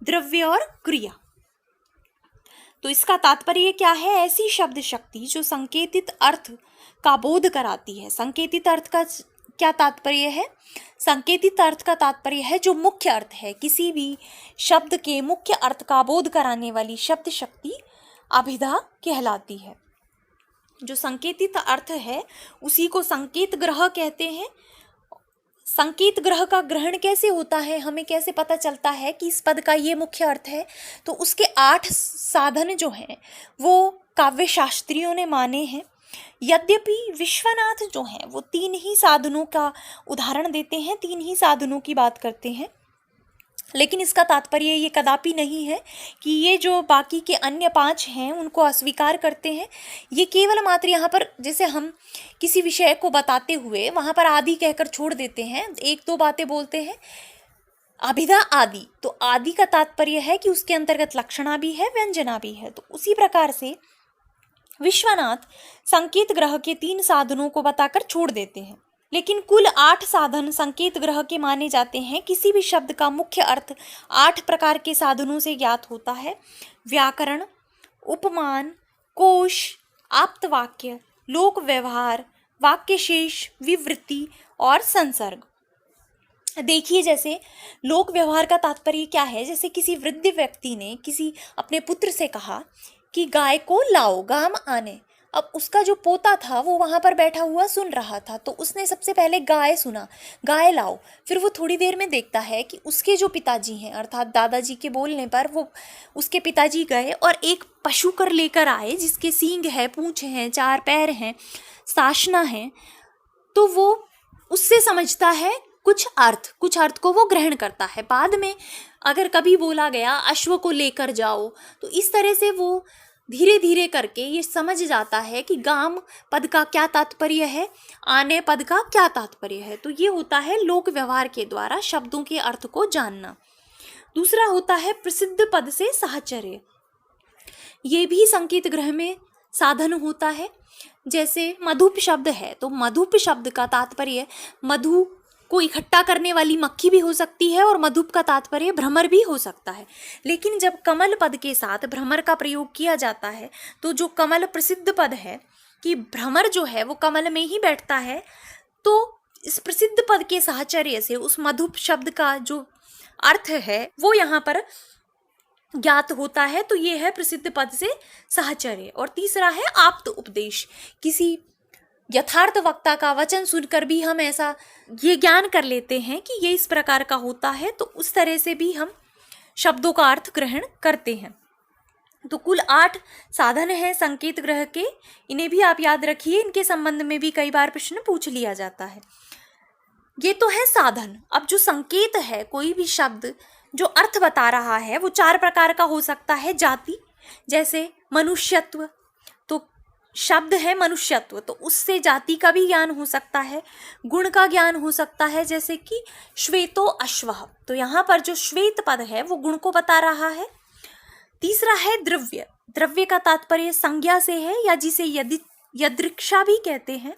द्रव्य और क्रिया। तो इसका तात्पर्य क्या है? ऐसी शब्द शक्ति जो संकेतित अर्थ का बोध कराती है। संकेतित अर्थ का क्या तात्पर्य है? संकेतित अर्थ का तात्पर्य है जो मुख्य अर्थ है, किसी भी शब्द के मुख्य अर्थ का बोध कराने वाली शब्द शक्ति अभिधा कहलाती है। जो संकेतित अर्थ है उसी को संकेत ग्रह कहते हैं। संकेत ग्रह का ग्रहण कैसे होता है, हमें कैसे पता चलता है कि इस पद का ये मुख्य अर्थ है? तो उसके 8 साधन जो हैं वो काव्य शास्त्रियों ने माने हैं। यद्यपि विश्वनाथ जो हैं वो 3 ही साधनों का उदाहरण देते हैं, 3 ही साधनों की बात करते हैं, लेकिन इसका तात्पर्य ये कदापि नहीं है कि ये जो बाकी के अन्य 5 हैं उनको अस्वीकार करते हैं। ये केवल मात्र यहाँ पर, जैसे हम किसी विषय को बताते हुए वहाँ पर आदि कहकर छोड़ देते हैं, 1-2 बातें बोलते हैं, अभिधा आदि, तो आदि का तात्पर्य है कि उसके अंतर्गत लक्षणा भी है, व्यंजना भी है। तो उसी प्रकार से विश्वनाथ संकेत ग्रह के 3 साधनों को बताकर छोड़ देते हैं, लेकिन कुल 8 साधन संकेत ग्रह के माने जाते हैं। किसी भी शब्द का मुख्य अर्थ 8 प्रकार के साधनों से ज्ञात होता है: व्याकरण, उपमान, कोश, आप्तवाक्य, लोक व्यवहार, वाक्यशेष, विवृत्ति और संसर्ग। देखिए, जैसे लोक व्यवहार का तात्पर्य क्या है? जैसे किसी वृद्ध व्यक्ति ने किसी अपने पुत्र से कहा कि गाय को लाओ, गाम आने। अब उसका जो पोता था वो वहाँ पर बैठा हुआ सुन रहा था, तो उसने सबसे पहले गाय सुना, गाय लाओ। फिर वो थोड़ी देर में देखता है कि उसके जो पिताजी हैं, अर्थात दादाजी के बोलने पर वो उसके पिताजी गए और एक पशु कर लेकर आए जिसके सींग है, पूंछ हैं, 4 पैर हैं, शासना है। तो वो उससे समझता है कुछ अर्थ को वो ग्रहण करता है। बाद में अगर कभी बोला गया अश्व को लेकर जाओ, तो इस तरह से वो धीरे धीरे करके ये समझ जाता है कि गाम पद का क्या तात्पर्य है, आने पद का क्या तात्पर्य है। तो ये होता है लोक व्यवहार के द्वारा शब्दों के अर्थ को जानना। दूसरा होता है प्रसिद्ध पद से साहचर्य। ये भी संकेत ग्रह में साधन होता है। जैसे मधुप शब्द है, तो मधुप शब्द का तात्पर्य मधु को इकट्ठा करने वाली मक्खी भी हो सकती है और मधुप का तात्पर्य भ्रमर भी हो सकता है। लेकिन जब कमल पद के साथ भ्रमर का प्रयोग किया जाता है, तो जो कमल प्रसिद्ध पद है कि भ्रमर जो है वो कमल में ही बैठता है, तो इस प्रसिद्ध पद के साहचर्य से उस मधुप शब्द का जो अर्थ है वो यहाँ पर ज्ञात होता है। तो ये है प्रसिद्ध पद से साहचर्य। और तीसरा है आप्त उपदेश। किसी यथार्थ वक्ता का वचन सुनकर भी हम ऐसा ये ज्ञान कर लेते हैं कि ये इस प्रकार का होता है, तो उस तरह से भी हम शब्दों का अर्थ ग्रहण करते हैं। तो कुल 8 साधन हैं संकेत ग्रह के, इन्हें भी आप याद रखिए, इनके संबंध में भी कई बार प्रश्न पूछ लिया जाता है। ये तो है साधन। अब जो संकेत है, कोई भी शब्द जो अर्थ बता रहा है वो 4 प्रकार का हो सकता है। जाति, जैसे मनुष्यत्व, तो शब्द है मनुष्यत्व, तो उससे जाति का भी ज्ञान हो सकता है। गुण का ज्ञान हो सकता है, जैसे कि श्वेतो अश्वः, तो यहाँ पर जो श्वेत पद है वो गुण को बता रहा है। तीसरा है द्रव्य। द्रव्य का तात्पर्य संज्ञा से है, या जिसे यदृक्षा भी कहते हैं।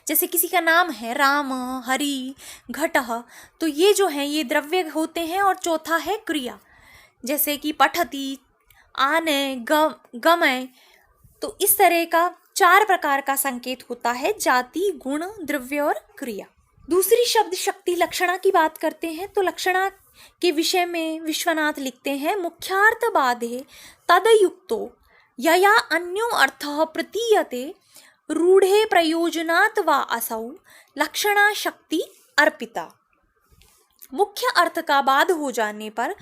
जैसे किसी का नाम है राम, हरि, घटः, तो ये जो है ये द्रव्य होते हैं। और चौथा है क्रिया, जैसे कि पठति, आने, गमय, तो इस तरह का 4 प्रकार का संकेत होता है: जाति, गुण, द्रव्य और क्रिया। दूसरी शब्द शक्ति लक्षणा की बात करते हैं, तो लक्षणा के विषय में विश्वनाथ लिखते हैं, मुख्यार्थ बाधे तदयुक्तो यया अन्यो अर्थः प्रतीयते रूढ़े प्रयोजनात् वा असौ लक्षणा शक्ति अर्पिता। मुख्य अर्थ का बाध हो जाने पर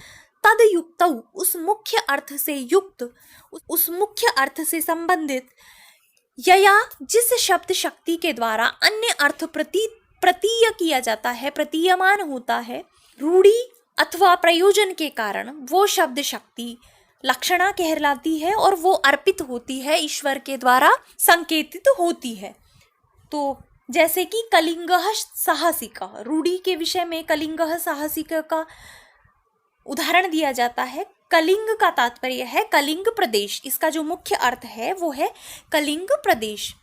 तद युक्त, उस मुख्य अर्थ से युक्त, उस मुख्य अर्थ से संबंधित, यया जिस शब्द शक्ति के द्वारा अन्य अर्थ प्रतीय किया जाता है, प्रतीयमान होता है, रूढ़ी अथवा प्रयोजन के कारण वो शब्द शक्ति लक्षणा कहलाती है और वो अर्पित होती है, ईश्वर के द्वारा संकेतित होती है। तो जैसे कि कलिंगः साहसिकः, रूढ़ी के विषय में कलिंगः साहसिकः का उदाहरण दिया जाता है। कलिंग का तात्पर्य है कलिंग प्रदेश, इसका जो मुख्य अर्थ है वो है कलिंग प्रदेश।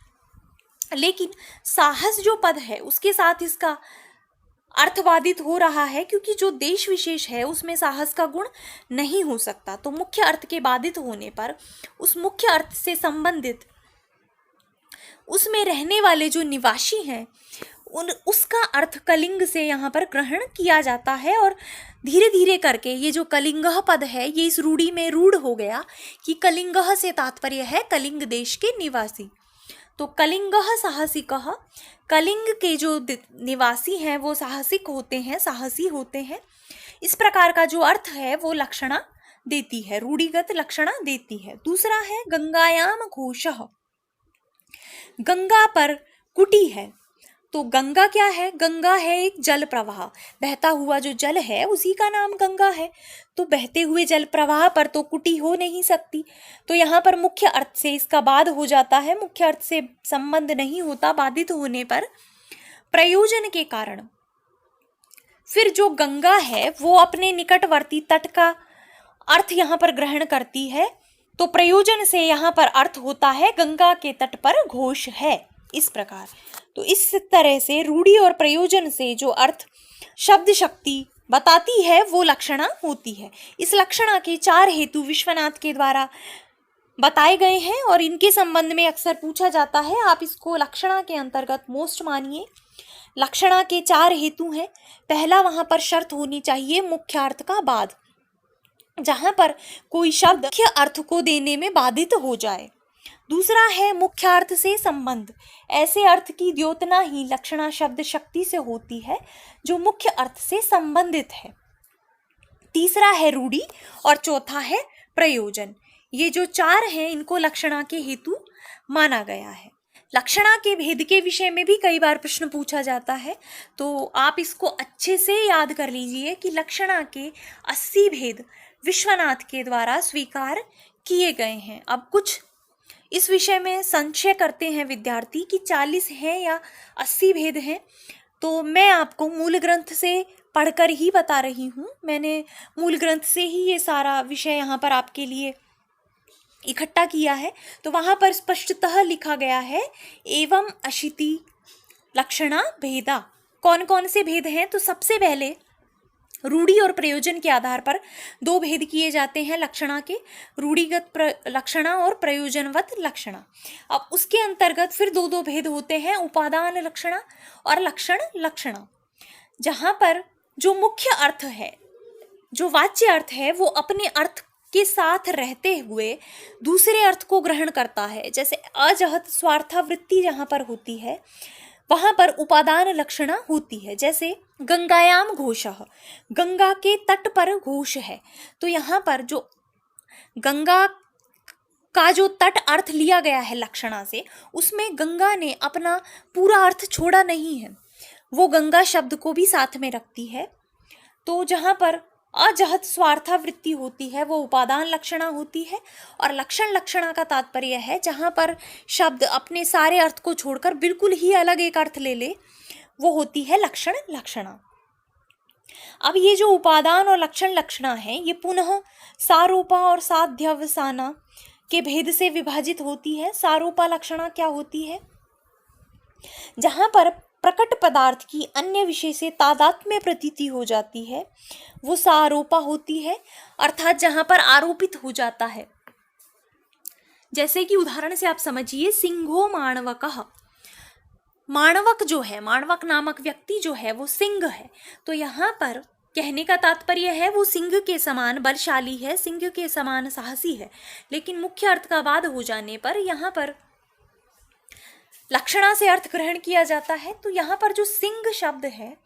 लेकिन साहस जो पद है उसके साथ इसका अर्थ बाधित हो रहा है, क्योंकि जो देश विशेष है उसमें साहस का गुण नहीं हो सकता। तो मुख्य अर्थ के बाधित होने पर उस मुख्य अर्थ से संबंधित उसमें रहने वाले जो निवासी हैं उसका अर्थ कलिंग से यहाँ पर ग्रहण किया जाता है, और धीरे धीरे करके ये जो कलिंगः पद है ये इस रूढ़ी में रूढ़ हो गया कि कलिंगः से तात्पर्य है कलिंग देश के निवासी। तो कलिंगः साहसिकः, कलिंग के जो निवासी हैं वो साहसिक होते हैं, साहसी होते हैं। इस प्रकार का जो अर्थ है वो लक्षणा देती है, रूढ़िगत लक्षणा देती है। दूसरा है गंगायाम घोषः, गंगा पर कुटी है। तो गंगा क्या है? गंगा है एक जल प्रवाह, बहता हुआ जो जल है उसी का नाम गंगा है। तो बहते हुए जल प्रवाह पर तो कुटी हो नहीं सकती, तो यहाँ पर मुख्य अर्थ से इसका बाध हो जाता है, मुख्य अर्थ से संबंध नहीं होता। बाधित होने पर प्रयोजन के कारण फिर जो गंगा है वो अपने निकटवर्ती तट का अर्थ यहाँ पर ग्रहण करती है। तो प्रयोजन से यहाँ पर अर्थ होता है गंगा के तट पर घोष है, इस प्रकार। तो इस तरह से रूढ़ी और प्रयोजन से जो अर्थ शब्द शक्ति बताती है वो लक्षणा होती है। इस लक्षणा के 4 हेतु विश्वनाथ के द्वारा बताए गए हैं और इनके संबंध में अक्सर पूछा जाता है। आप इसको लक्षणा के अंतर्गत मोस्ट मानिए। लक्षणा के 4 हेतु हैं। पहला, वहां पर शर्त होनी चाहिए मुख्यार्थ का बाध, जहां पर कोई शब्द मुख्य अर्थ को देने में बाधित हो जाए। दूसरा है मुख्यार्थ से संबंध, ऐसे अर्थ की द्योतना ही लक्षणा शब्द शक्ति से होती है जो मुख्य अर्थ से संबंधित है। तीसरा है रूढ़ी और चौथा है प्रयोजन। ये जो 4 हैं इनको लक्षणा के हेतु माना गया है। लक्षणा के भेद के विषय में भी कई बार प्रश्न पूछा जाता है, तो आप इसको अच्छे से याद कर लीजिए कि लक्षणा के 80 भेद विश्वनाथ के द्वारा स्वीकार किए गए हैं। अब कुछ इस विषय में संशय करते हैं विद्यार्थी कि 40 हैं या 80 भेद हैं, तो मैं आपको मूल ग्रंथ से पढ़कर ही बता रही हूँ। मैंने मूल ग्रंथ से ही ये सारा विषय यहाँ पर आपके लिए इकट्ठा किया है। तो वहाँ पर स्पष्टतः लिखा गया है एवं अशीति लक्षणा भेदा। कौन कौन से भेद हैं? तो सबसे पहले रूढ़ी और प्रयोजन के आधार पर 2 भेद किए जाते हैं लक्षणा के, रूढ़िगत लक्षणा और प्रयोजनवत लक्षणा। अब उसके अंतर्गत फिर 2 भेद होते हैं, उपादान लक्षणा और लक्षण लक्षणा, जहाँ पर जो मुख्य अर्थ है, जो वाच्य अर्थ है, वो अपने अर्थ के साथ रहते हुए दूसरे अर्थ को ग्रहण करता है। जैसे अजहत स्वार्थावृत्ति जहाँ पर होती है वहाँ पर उपादान लक्षणा होती है। जैसे गंगायाम घोषः, गंगा के तट पर घोष है। तो यहाँ पर जो गंगा का जो तट अर्थ लिया गया है लक्षणा से, उसमें गंगा ने अपना पूरा अर्थ छोड़ा नहीं है, वो गंगा शब्द को भी साथ में रखती है। तो जहाँ पर अजहत स्वार्थावृत्ति होती है वो उपादान लक्षणा होती है, और लक्षण लक्षणा का तात्पर्य है जहाँ पर शब्द अपने सारे अर्थ को छोड़कर बिल्कुल ही अलग एक अर्थ ले ले, वो होती है लक्षण लक्षणा। अब ये जो उपादान और लक्षण लक्षणा है ये पुनः सारोपा और साध्यवसाना के भेद से विभाजित होती है। सारोपा लक्षणा क्या होती है? जहाँ पर प्रकट पदार्थ की अन्य विषय से तादात्म्य प्रतीति हो जाती है वो सारोपा होती है, अर्थात जहाँ पर आरोपित हो जाता है। जैसे कि उदाहरण से आप समझिए, सिंहो माणवकः, माणवक जो है, माणवक नामक व्यक्ति जो है वो सिंह है। तो यहाँ पर कहने का तात्पर्य है वो सिंह के समान बलशाली है, सिंह के समान साहसी है। लेकिन मुख्य अर्थ का बाध हो जाने पर यहाँ पर लक्षणा से अर्थ ग्रहण किया जाता है। तो यहाँ पर जो सिंह शब्द है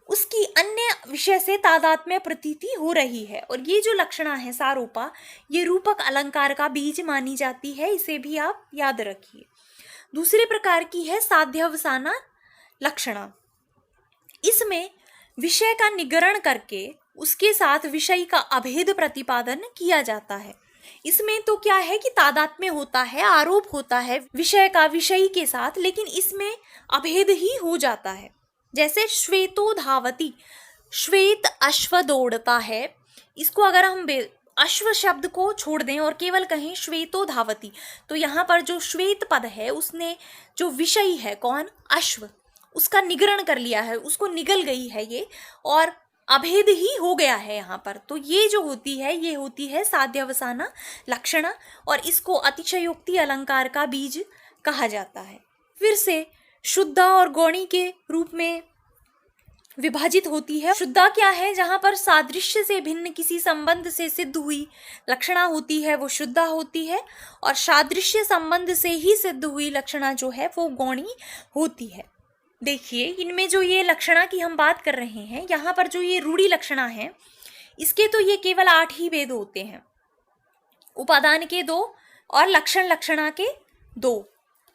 उसकी अन्य विषय से तादात्म्य प्रतीति हो रही है। और ये जो लक्षणा है सारोपा, ये रूपक अलंकार का बीज मानी जाती है, इसे भी आप याद रखिए। दूसरे प्रकार की है साध्यवसाना लक्षणा। इसमें विषय का निगरण करके उसके साथ विषय का अभेद प्रतिपादन किया जाता है। इसमें तो क्या है कि तादात्म्य होता है, आरोप होता है विषय का विषय के साथ, लेकिन इसमें अभेद ही हो जाता है। जैसे श्वेतो धावती, श्वेत अश्व दौड़ता है, इसको अगर हम अश्व शब्द को छोड़ दें और केवल कहें श्वेतो धावती, तो यहाँ पर जो श्वेत पद है उसने जो विषय है कौन, अश्व, उसका निगरण कर लिया है, उसको निगल गई है ये, और अभेद ही हो गया है यहाँ पर। तो ये जो होती है ये होती है साध्यवसाना लक्षणा, और इसको अतिशयोक्ति अलंकार का बीज कहा जाता है। फिर से शुद्धा और गौणी के रूप में विभाजित होती है। शुद्धा क्या है, जहाँ पर सादृश्य से भिन्न किसी संबंध से सिद्ध हुई लक्षणा होती है वो शुद्धा होती है, और सादृश्य संबंध से ही सिद्ध हुई लक्षणा जो है वो गौणी होती है। देखिए इनमें जो ये लक्षणा की हम बात कर रहे हैं, यहाँ पर जो ये रूढ़ी लक्षणा है, इसके तो ये केवल 8 ही भेद होते हैं, उपादान के 2 और लक्षण लक्षणा के 2,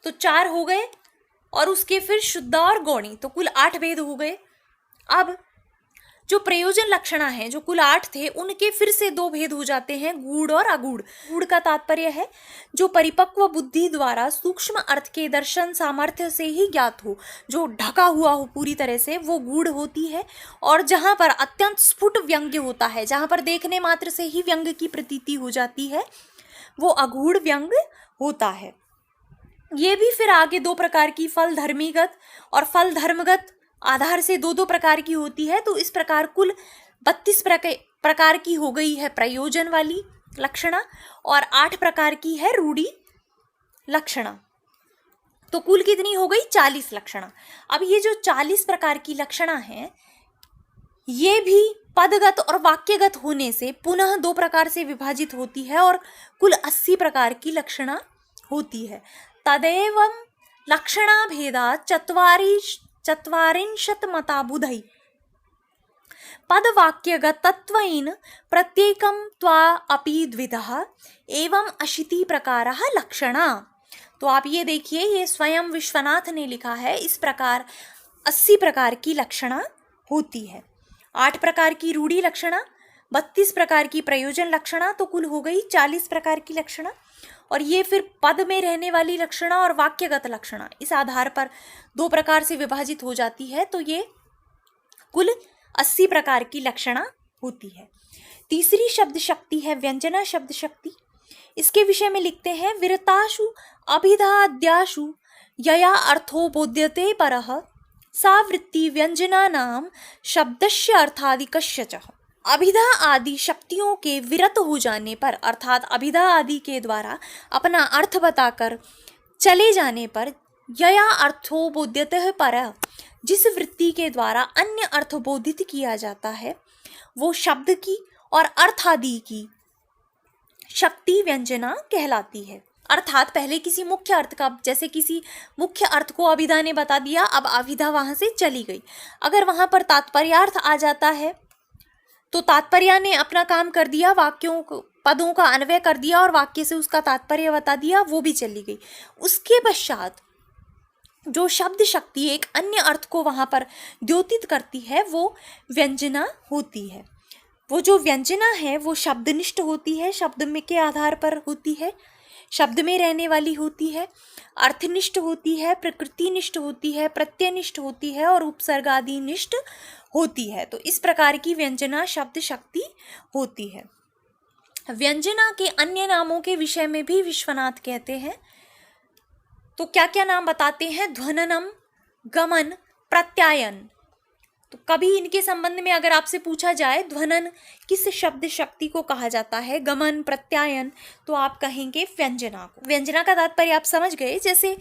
तो 4 हो गए, और उसके फिर शुद्धा और गौणी, तो कुल 8 भेद हो गए। अब जो प्रयोजन लक्षणा है, जो कुल 8 थे, उनके फिर से 2 भेद हो जाते हैं, गूढ़ और अगूढ़। गूढ़ का तात्पर्य है जो परिपक्व बुद्धि द्वारा सूक्ष्म अर्थ के दर्शन सामर्थ्य से ही ज्ञात हो, जो ढका हुआ हो पूरी तरह से, वो गूढ़ होती है। और जहाँ पर अत्यंत स्फुट व्यंग्य होता है, जहाँ पर देखने मात्र से ही व्यंग्य की प्रतीति हो जाती है, वो अगूढ़ व्यंग्य होता है। ये भी फिर आगे 2 प्रकार की, फल धर्मीगत और फल धर्मगत आधार से 2-2 प्रकार की होती है। तो इस प्रकार कुल 32 प्रकार की हो गई है प्रयोजन वाली लक्षणा, और 8 प्रकार की है रूढ़ी लक्षणा। तो कुल कितनी हो गई, 40 लक्षणा। अब ये जो 40 प्रकार की लक्षणा है, ये भी पदगत और वाक्यगत होने से पुनः 2 प्रकार से विभाजित होती है, और कुल 80 प्रकार की लक्षणा होती है। तदेवं लक्षणा भेदा चत्वारिंशत् मता बुधै पदवाक्यगतत्वेन प्रत्येकं त्वा अपि द्विधः एवं 80 प्रकारः लक्षणा। तो आप ये देखिए, ये स्वयं विश्वनाथ ने लिखा है, इस प्रकार 80 प्रकार की लक्षणा होती है। 8 प्रकार की रूढ़ी लक्षणा, 32 प्रकार की प्रयोजन लक्षणा, तो कुल हो गई 40 प्रकार की लक्षणा। और ये फिर पद में रहने वाली लक्षणा और वाक्यगत लक्षणा, इस आधार पर 2 प्रकार से विभाजित हो जाती है। तो ये कुल 80 प्रकार की लक्षणा होती है। तीसरी शब्द शक्ति है व्यंजना शब्द शक्ति। इसके विषय में लिखते हैं, विरताशु अभिधाद्याशु यया अर्थो बोध्यते परः सा वृत्ति व्यंजना नाम शब्दस्य अर्थादिकस्य च। अभिधा आदि शक्तियों के विरत हो जाने पर, अर्थात अभिधा आदि के द्वारा अपना अर्थ बताकर चले जाने पर, यया अर्थो बोध्यते परः, जिस वृत्ति के द्वारा अन्य अर्थ बोधित किया जाता है, वो शब्द की और अर्थ आदि की शक्ति व्यंजना कहलाती है। अर्थात पहले किसी मुख्य अर्थ का, जैसे किसी मुख्य अर्थ को अभिधा ने बता दिया, अब अभिधा वहां से चली गई। अगर वहां पर तात्पर्यार्थ आ जाता है तो तात्पर्य ने अपना काम कर दिया, वाक्यों को, पदों का अन्वय कर दिया और वाक्य से उसका तात्पर्य बता दिया, वो भी चली गई। उसके पश्चात जो शब्द शक्ति एक अन्य अर्थ को वहां पर द्योतित करती है, वो व्यंजना होती है। वो जो व्यंजना है वो शब्दनिष्ठ होती है, शब्द में के आधार पर होती है, शब्द में रहने वाली होती है, अर्थनिष्ठ होती है, प्रकृतिनिष्ठ होती है, प्रत्ययनिष्ठ होती है और उपसर्ग आदि निष्ठ होती है। तो इस प्रकार की व्यंजना शब्द शक्ति होती है। व्यंजना के अन्य नामों के विषय में भी विश्वनाथ कहते हैं। तो क्या क्या नाम बताते हैं, ध्वननम, गमन, प्रत्यायन। तो कभी इनके संबंध में अगर आपसे पूछा जाए ध्वनन किस शब्द शक्ति को कहा जाता है, गमन, प्रत्यायन, तो आप कहेंगे व्यंजना को। व्यंजना का तात्पर्य आप समझ गए। जैसे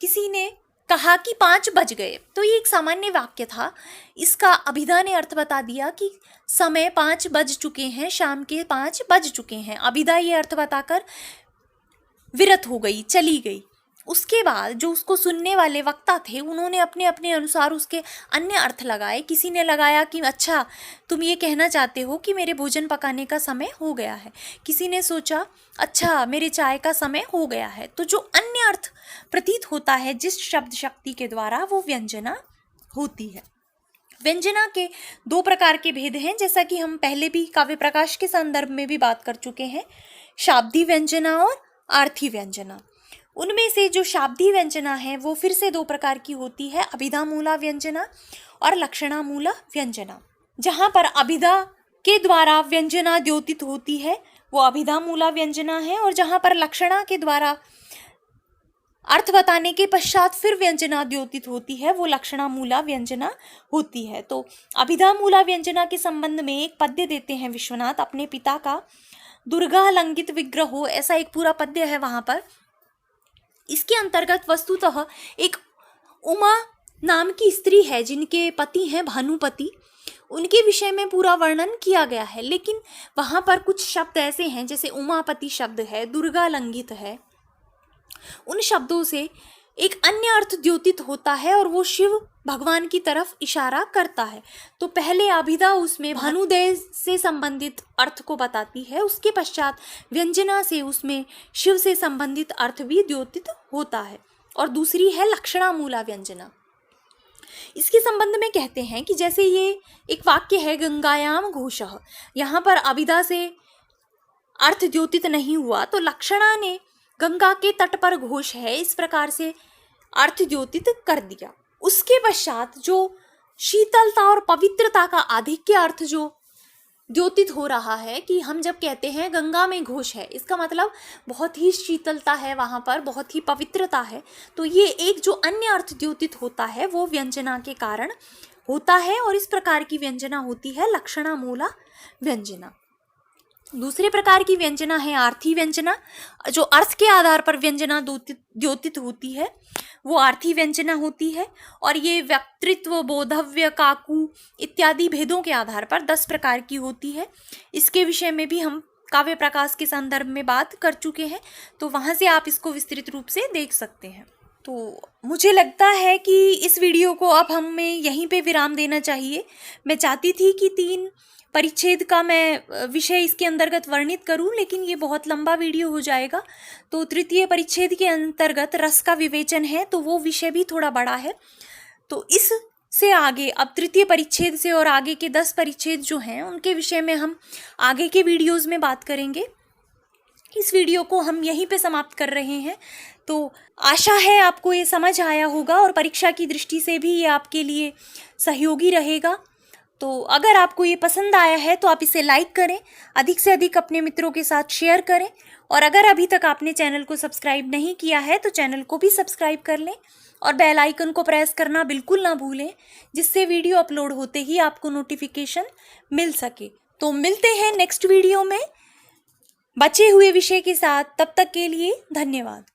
किसी ने कहा कि 5 बज गए, तो ये एक सामान्य वाक्य था, इसका अभिधा ने अर्थ बता दिया कि समय 5 बज चुके हैं, शाम के 5 बज चुके हैं। अभिधा ये अर्थ बताकर विरत हो गई, चली गई। उसके बाद जो उसको सुनने वाले वक्ता थे उन्होंने अपने अपने अनुसार उसके अन्य अर्थ लगाए। किसी ने लगाया कि अच्छा तुम ये कहना चाहते हो कि मेरे भोजन पकाने का समय हो गया है। किसी ने सोचा अच्छा मेरे चाय का समय हो गया है। तो जो अन्य अर्थ प्रतीत होता है जिस शब्द शक्ति के द्वारा, वो व्यंजना होती है। व्यंजना के दो प्रकार के भेद हैं, जैसा कि हम पहले भी काव्य प्रकाश के संदर्भ में भी बात कर चुके हैं, शाब्दी व्यंजना और आर्थी व्यंजना। उनमें से जो शाब्दी व्यंजना है वो फिर से दो प्रकार की होती है, अभिधा मूला व्यंजना और लक्षणा मूला व्यंजना। जहाँ पर अभिधा के द्वारा व्यंजना द्योतित होती है वो अभिधा मूला व्यंजना है, और जहाँ पर लक्षणा के द्वारा अर्थ बताने के पश्चात फिर व्यंजना द्योतित होती है वो लक्षणा मूला व्यंजना होती है। तो अभिधा मूला व्यंजना के संबंध में एक पद्य देते हैं विश्वनाथ अपने पिता का, दुर्गा लंगित विग्रह हो, ऐसा एक पूरा पद्य है वहाँ पर। इसके अंतर्गत वस्तुतः एक उमा नाम की स्त्री है जिनके पति हैं भानुपति, उनके विषय में पूरा वर्णन किया गया है। लेकिन वहाँ पर कुछ शब्द ऐसे हैं, जैसे उमापति शब्द है, दुर्गा लंगित है, उन शब्दों से एक अन्य अर्थ द्योतित होता है और वो शिव भगवान की तरफ इशारा करता है। तो पहले अभिधा उसमें भानुदेव से संबंधित अर्थ को बताती है, उसके पश्चात व्यंजना से उसमें शिव से संबंधित अर्थ भी द्योतित होता है। और दूसरी है लक्षणा मूला व्यंजना। इसके संबंध में कहते हैं कि जैसे ये एक वाक्य है गंगायाम घोषः, यहाँ पर अभिधा से अर्थ द्योतित नहीं हुआ तो लक्षणा ने गंगा के तट पर घोष है इस प्रकार से अर्थ द्योतित कर दिया। उसके पश्चात जो शीतलता और पवित्रता का आधिक्य अर्थ जो द्योतित हो रहा है कि हम जब कहते हैं गंगा में घोष है, इसका मतलब बहुत ही शीतलता है वहाँ पर, बहुत ही पवित्रता है। तो ये एक जो अन्य अर्थ द्योतित होता है वो व्यंजना के कारण होता है, और इस प्रकार की व्यंजना होती है लक्षणा मूला व्यंजना। दूसरे प्रकार की व्यंजना है आर्थी व्यंजना, जो अर्थ के आधार पर व्यंजना द्योतित होती है वो आर्थी व्यंजना होती है। और ये वक्तृत्व, बोधव्य, काकू इत्यादि भेदों के आधार पर 10 प्रकार की होती है। इसके विषय में भी हम काव्य प्रकाश के संदर्भ में बात कर चुके हैं, तो वहाँ से आप इसको विस्तृत रूप से देख सकते हैं। तो मुझे लगता है कि इस वीडियो को अब हमें यहीं पे विराम देना चाहिए। मैं चाहती थी कि 3 परिच्छेद का मैं विषय इसके अंतर्गत वर्णित करूं, लेकिन ये बहुत लंबा वीडियो हो जाएगा। तो तृतीय परिच्छेद के अंतर्गत रस का विवेचन है, तो वो विषय भी थोड़ा बड़ा है। तो इस से आगे अब तृतीय परिच्छेद से और आगे के 10 परिच्छेद जो हैं उनके विषय में हम आगे के वीडियोज़ में बात करेंगे। इस वीडियो को हम यहीं पे समाप्त कर रहे हैं। तो आशा है आपको ये समझ आया होगा और परीक्षा की दृष्टि से भी ये आपके लिए सहयोगी रहेगा। तो अगर आपको ये पसंद आया है तो आप इसे लाइक करें, अधिक से अधिक अपने मित्रों के साथ शेयर करें, और अगर अभी तक आपने चैनल को सब्सक्राइब नहीं किया है तो चैनल को भी सब्सक्राइब कर लें और बेल आइकन को प्रेस करना बिल्कुल ना भूलें, जिससे वीडियो अपलोड होते ही आपको नोटिफिकेशन मिल सके। तो मिलते हैं नेक्स्ट वीडियो में बचे हुए विषय के साथ, तब तक के लिए धन्यवाद।